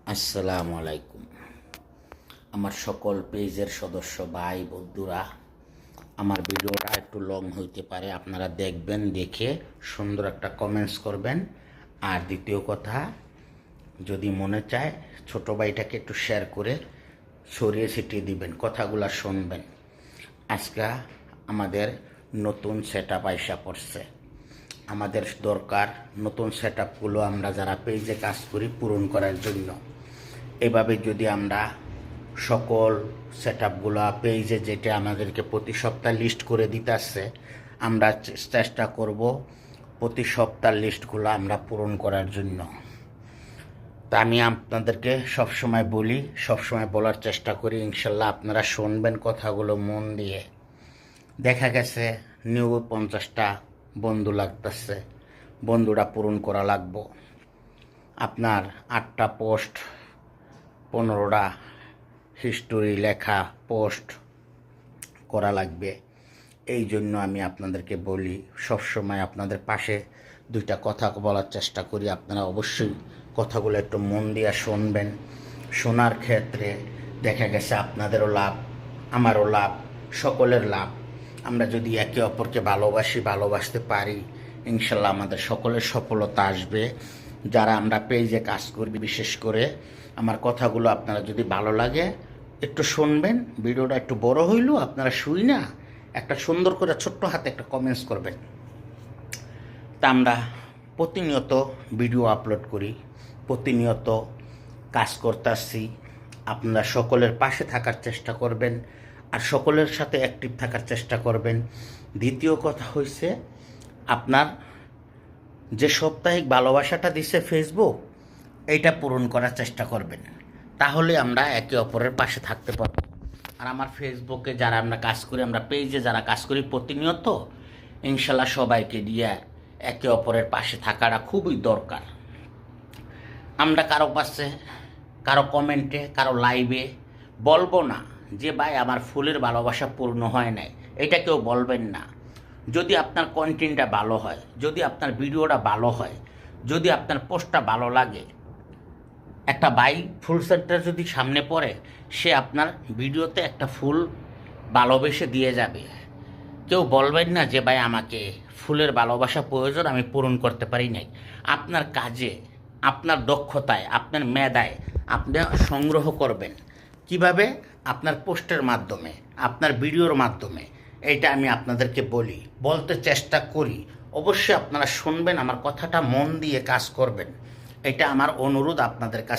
আসসালামু আলাইকুম। আমার সকল পেজের সদস্য ভাই বন্ধুরা, আমার ভিডিওটা একটু লং হইতে পারে, আপনারা দেখবেন, দেখে সুন্দর একটা কমেন্টস করবেন। আর দ্বিতীয় কথা, যদি মনে চায় ছোট ভাইটাকে একটু শেয়ার করে ছড়িয়ে ছিটিয়ে দিবেন, কথাগুলো শুনবেন। আজকে আমাদের নতুন সেট আপ আইসা পড়ছে। আমাদের দরকার নতুন সেট আপগুলো আমরা যারা পেজে কাজ করি পূরণ করার জন্য। এভাবে যদি আমরা সকল সেট আপগুলো পেজে, যেটা আমাদেরকে প্রতি সপ্তাহ লিস্ট করে দিতে আসছে, আমরা চেষ্টা করব প্রতি সপ্তাহ লিস্টগুলো আমরা পূরণ করার জন্য। তা আমি আপনাদেরকে সবসময় বলি, সবসময় বলার চেষ্টা করি, ইনশাল্লাহ আপনারা শুনবেন কথাগুলো মন দিয়ে। দেখা গেছে নিউ 50টা বন্ধু লাগতেছে, বন্ধুরা পূরণ করা লাগবো। আপনার 8টা পোস্ট, 15টা হিস্টোরি লেখা পোস্ট করা লাগবে। এই জন্য আমি আপনাদেরকে বলি, সবসময় আপনাদের পাশে দুইটা কথা বলার চেষ্টা করি। আপনারা অবশ্যই কথাগুলো একটু মন দিয়ে শুনবেন। শোনার ক্ষেত্রে দেখা গেছে আপনাদেরও লাভ, আমারও লাভ, সকলের লাভ। আমরা যদি একে অপরকে ভালোবাসতে পারি, ইনশাল্লাহ আমাদের সকলের সফলতা আসবে। যারা আমরা পেজে কাজ করবি, বিশেষ করে আমার কথাগুলো আপনারা যদি ভালো লাগে একটু শুনবেন। ভিডিওটা একটু বড় হইলেও আপনারা শুই না একটা সুন্দর করে ছোট্ট হাতে একটা কমেন্টস করবেন। তা আমরা প্রতিনিয়ত ভিডিও আপলোড করি, প্রতিনিয়ত কাজ করতেছি। আপনারা সকলের পাশে থাকার চেষ্টা করবেন আর সকলের সাথে অ্যাক্টিভ থাকার চেষ্টা করবেন। দ্বিতীয় কথা হইছে, আপনার যে সাপ্তাহিক ভালোবাসাটা দিছে ফেসবুক, এইটা পূরণ করার চেষ্টা করবেন। তাহলে আমরা একে অপরের পাশে থাকতে পারবো। আর আমার ফেসবুকে যারা আমরা কাজ করি, আমরা পেজে যারা কাজ করি প্রতিনিয়ত, ইনশাল্লাহ সবাইকে দিয়ে একে অপরের পাশে থাকাটা খুবই দরকার। আমরা কারো পাশে, কারো কমেন্টে, কারো লাইভে বলবো না যে ভাই আমার ফুলের ভালোবাসা পূর্ণ হয় নাই, এটা কেউ বলবেন না। যদি আপনার কন্টেন্টটা ভালো হয়, যদি আপনার ভিডিওটা ভালো হয়, যদি আপনার পোস্টটা ভালো লাগে, একটা ভাই ফুল সেন্টার যদি সামনে পড়ে, সে আপনার ভিডিওতে একটা ফুল ভালোবেসে দিয়ে যাবে। কেউ বলবেন না যে ভাই আমাকে ফুলের ভালোবাসা প্রয়োজন, আমি পূরণ করতে পারি নাই। আপনার কাজে, আপনার দক্ষতায়, আপনার মেধায় আপনি সংগ্রহ করবেন। কিভাবে? আপনার পোস্টের মাধ্যমে, আপনার ভিডিওর মাধ্যমে। এইটা আমি আপনাদেরকে বলি, বলতে চেষ্টা করি। অবশ্যই আপনারা শুনবেন, আমার কথাটা মন দিয়ে কাজ করবেন। এটা আমার অনুরোধ আপনাদের কাছে।